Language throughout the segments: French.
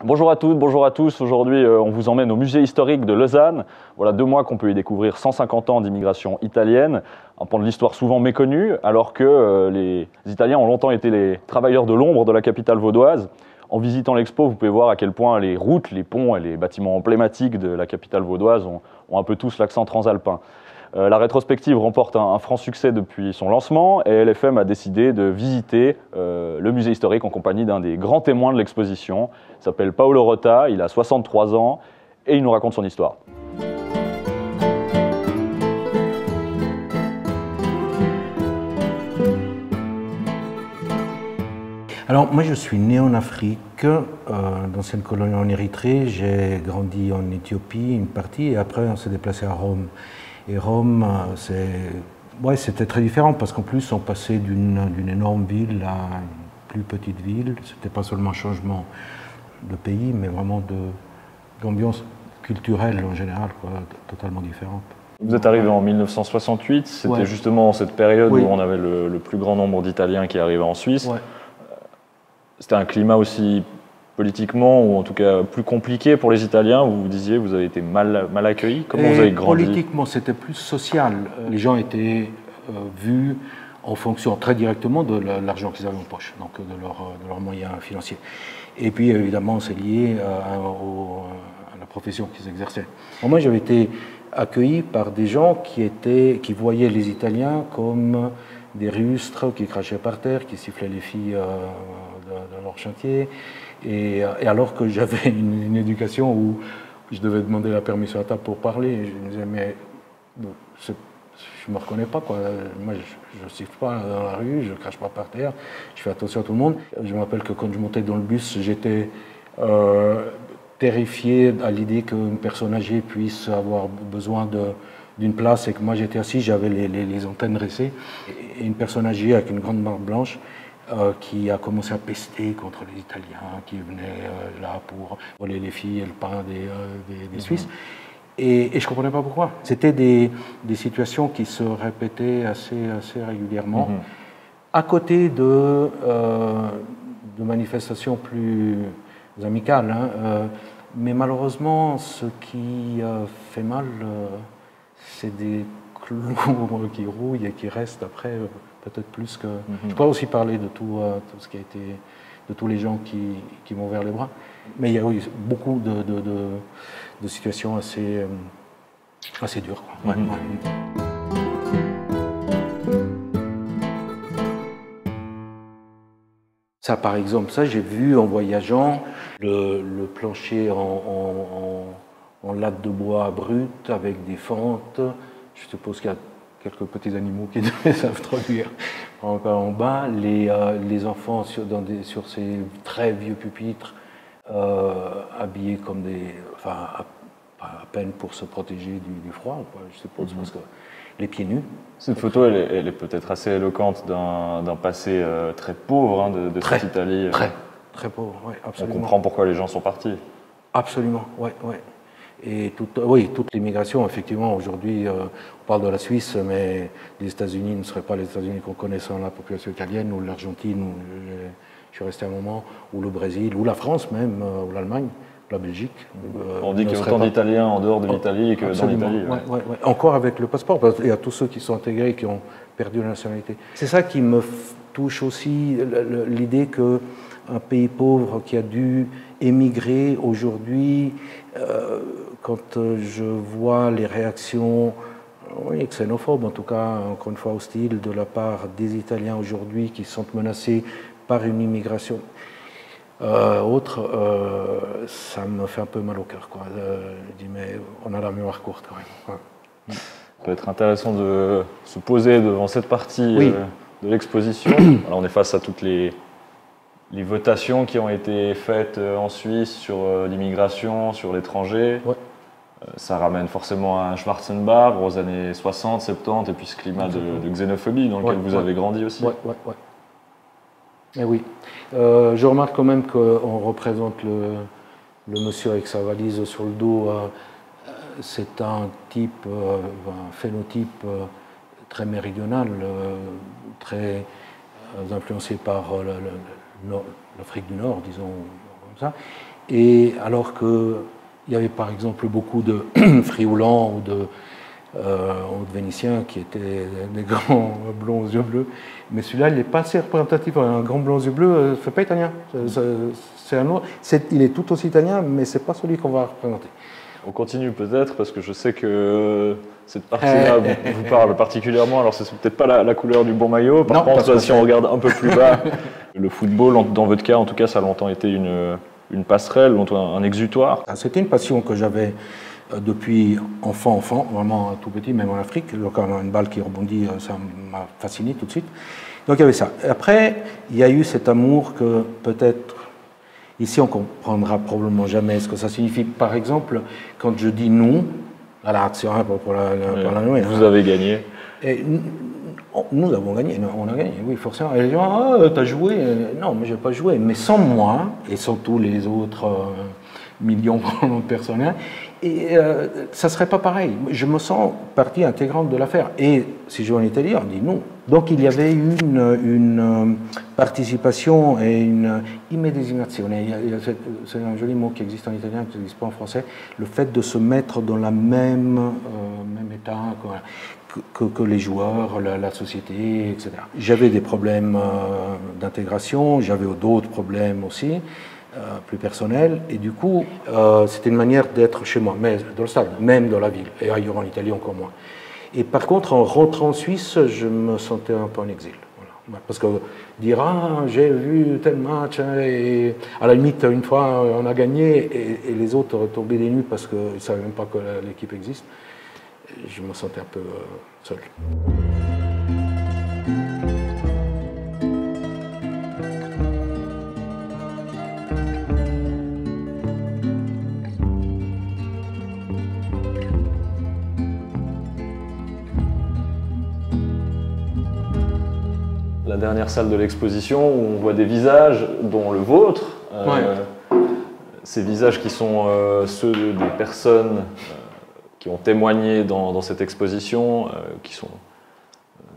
Bonjour à toutes, bonjour à tous. Aujourd'hui, on vous emmène au musée historique de Lausanne. Voilà 2 mois qu'on peut y découvrir 150 ans d'immigration italienne, un pan de l'histoire souvent méconnu, alors que les Italiens ont longtemps été les travailleurs de l'ombre de la capitale vaudoise. En visitant l'expo, vous pouvez voir à quel point les routes, les ponts et les bâtiments emblématiques de la capitale vaudoise ont un peu tous l'accent transalpin. La rétrospective remporte un franc succès depuis son lancement et LFM a décidé de visiter le musée historique en compagnie d'un des grands témoins de l'exposition. Il s'appelle Paolo Rota, il a 63 ans et il nous raconte son histoire. Alors moi je suis né en Afrique, dans une colonie en Érythrée, j'ai grandi en Éthiopie une partie et après on s'est déplacé à Rome. Et Rome, c'était très différent parce qu'en plus on passait d'une énorme ville à une plus petite ville. C'était pas seulement un changement de pays, mais vraiment d'ambiance culturelle en général, quoi, totalement différente. Vous êtes arrivé en 1968, c'était justement cette période où on avait le plus grand nombre d'Italiens qui arrivaient en Suisse. Ouais. C'était un climat aussi politiquement, ou en tout cas plus compliqué pour les Italiens. Vous disiez, vous avez été mal accueillis. Comment vous avez grandi? Politiquement, c'était plus social. Les gens étaient vus en fonction très directement de l'argent qu'ils avaient en poche, donc de leurs moyens financiers. Et puis évidemment, c'est lié à la profession qu'ils exerçaient. Moi, j'avais été accueilli par des gens qui voyaient les Italiens comme des rustres qui crachaient par terre, qui sifflaient les filles dans leur chantier. Et alors que j'avais une éducation où je devais demander la permission à table pour parler, je me disais, mais je ne me reconnais pas, quoi. Moi, je ne siffle pas dans la rue, je ne crache pas par terre, je fais attention à tout le monde. Je me rappelle que quand je montais dans le bus, j'étais terrifié à l'idée qu'une personne âgée puisse avoir besoin d'une place et que moi j'étais assis, j'avais les antennes dressées. Et une personne âgée avec une grande barbe blanche qui a commencé à pester contre les Italiens qui venaient là pour voler les filles et le pain des Suisses. Et je ne comprenais pas pourquoi. C'était des situations qui se répétaient assez régulièrement, à côté de manifestations plus amicales. Mais malheureusement, ce qui fait mal, c'est des clous qui rouillent et qui restent après, peut-être plus que... Je pourrais aussi parler de tout ce qui a été... de tous les gens qui m'ont ouvert les bras. Mais il y a eu beaucoup de situations assez dures, quoi. Ça, par exemple, ça, j'ai vu en voyageant le plancher en latte de bois brute avec des fentes. Je suppose qu'il y a quelques petits animaux qui devaient s'introduire en bas. Les enfants sur ces très vieux pupitres, habillés comme à peine pour se protéger du froid, quoi, je suppose, parce que les pieds nus. Cette photo, elle est peut-être assez éloquente d'un passé très pauvre de cette Italie. Très pauvre, oui, absolument. On comprend pourquoi les gens sont partis. Absolument, oui. Et toute l'immigration, effectivement, aujourd'hui, on parle de la Suisse, mais les États-Unis ne seraient pas les États-Unis qu'on connaît sans la population italienne, ou l'Argentine, où je suis resté un moment, ou le Brésil, ou la France même, ou l'Allemagne, la Belgique. On dit qu'il y a autant d'Italiens en dehors de l'Italie que dans l'Italie. Ouais. Encore avec le passeport, parce qu'il y a tous ceux qui sont intégrés et qui ont perdu la nationalité. C'est ça qui me touche aussi, l'idée qu'un pays pauvre qui a dû émigrer aujourd'hui, quand je vois les réactions xénophobes, en tout cas, encore une fois hostiles, de la part des Italiens aujourd'hui qui sont menacés par une immigration ça me fait un peu mal au cœur, quoi. Je dis, mais on a la mémoire courte quand même. Ouais. Ça peut être intéressant de se poser devant cette partie de l'exposition. Alors on est face à toutes les votations qui ont été faites en Suisse sur l'immigration, sur l'étranger. Ouais. Ça ramène forcément à Schwarzenbach aux années 60, 70, et puis ce climat de xénophobie dans lequel vous avez grandi aussi. Ouais. Eh oui. Je remarque quand même qu'on représente le monsieur avec sa valise sur le dos. C'est un type, un phénotype très méridional, très influencé par l'Afrique du Nord, disons comme ça. Et alors qu'il y avait par exemple beaucoup de Frioulans ou de Vénitiens qui étaient des grands blonds aux yeux bleus, mais celui-là, il n'est pas assez représentatif. Un grand blond aux yeux bleus, ne fait pas italien. C'est un autre. Il est tout aussi italien, mais ce n'est pas celui qu'on va représenter. On continue peut-être, parce que je sais que cette partie-là vous parle particulièrement. Alors, c'est peut-être pas la couleur du bon maillot. Par contre, si on regarde un peu plus bas, le football, dans votre cas, en tout cas, ça a longtemps été une passerelle, un exutoire. C'était une passion que j'avais depuis enfant, vraiment tout petit, même en Afrique. Quand on a une balle qui rebondit, ça m'a fasciné tout de suite. Donc il y avait ça. Après, il y a eu cet amour que peut-être, ici on ne comprendra probablement jamais ce que ça signifie. Par exemple, quand je dis nous, à la Lazio, pour la Noé. Vous avez gagné. Et nous avons gagné, on a gagné, oui, forcément. Et les gens, t'as joué? Non, mais je n'ai pas joué. Mais sans moi, et sans tous les autres millions de personnes, et ça ne serait pas pareil. Je me sens partie intégrante de l'affaire. Et si je joue en Italie, on dit non. Donc il y avait une participation et une immedesimazione. C'est un joli mot qui existe en italien, qui n'existe pas en français. Le fait de se mettre dans le même état que les joueurs, la société, etc. J'avais des problèmes d'intégration, j'avais d'autres problèmes aussi. Plus personnel, et du coup, c'était une manière d'être chez moi, mais dans le stade, même dans la ville, et ailleurs en Italie encore moins. Et par contre, en rentrant en Suisse, je me sentais un peu en exil. Voilà. Parce que dire, j'ai vu tel match, et à la limite, une fois, on a gagné, et les autres tombaient des nues parce qu'ils ne savaient même pas que l'équipe existe, je me sentais un peu seul. La dernière salle de l'exposition où on voit des visages, dont le vôtre. Ces visages qui sont ceux des personnes qui ont témoigné dans cette exposition, qui sont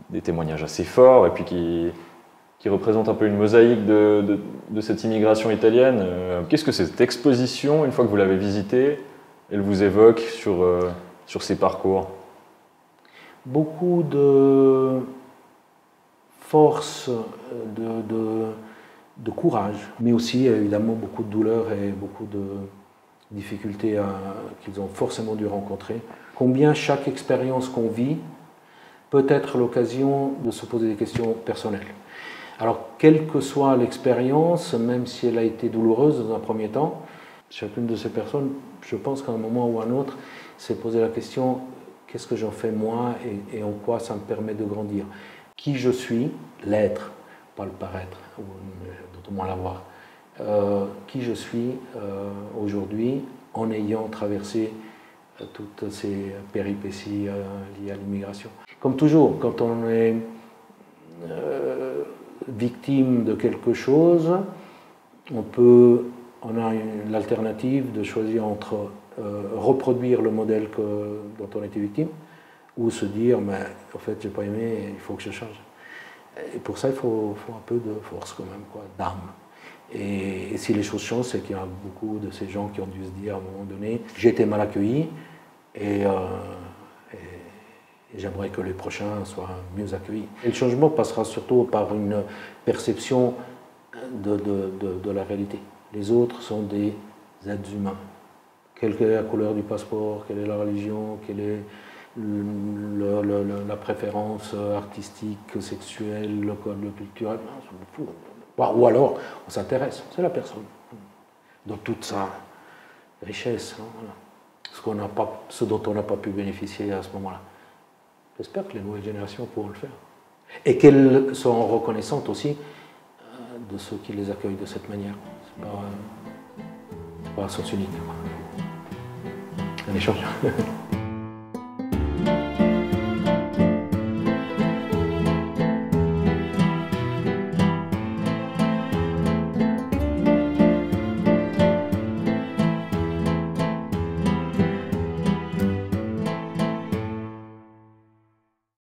des témoignages assez forts et puis qui représentent un peu une mosaïque de cette immigration italienne. Qu'est-ce que cette exposition, une fois que vous l'avez visitée, elle vous évoque sur ces parcours? Beaucoup de force, de courage, mais aussi évidemment beaucoup de douleur et beaucoup de difficultés qu'ils ont forcément dû rencontrer. Combien chaque expérience qu'on vit peut être l'occasion de se poser des questions personnelles. Alors, quelle que soit l'expérience, même si elle a été douloureuse dans un premier temps, chacune de ces personnes, je pense qu'à un moment ou à un autre, s'est posé la question, qu'est-ce que j'en fais moi et en quoi ça me permet de grandir? Qui je suis, l'être, pas le paraître, ou d'autant moins l'avoir. Qui je suis aujourd'hui en ayant traversé toutes ces péripéties liées à l'immigration. Comme toujours, quand on est victime de quelque chose, on a l'alternative de choisir entre reproduire le modèle dont on était victime, ou se dire, mais en fait, j'ai pas aimé, il faut que je change. Et pour ça, il faut un peu de force quand même, d'âme. Et si les choses changent, c'est qu'il y a beaucoup de ces gens qui ont dû se dire à un moment donné, j'ai été mal accueilli, et j'aimerais que les prochains soient mieux accueillis. Et le changement passera surtout par une perception de la réalité. Les autres sont des êtres humains. Quelle est la couleur du passeport, quelle est la religion, quelle est la préférence artistique, sexuelle, le code culturel, on s'en fout. Ou alors, on s'intéresse, c'est la personne, dans toute sa richesse, voilà. Ce dont on n'a pas pu bénéficier à ce moment-là. J'espère que les nouvelles générations pourront le faire. Et qu'elles seront reconnaissantes aussi de ceux qui les accueillent de cette manière. C'est pas un sens unique. Un échange.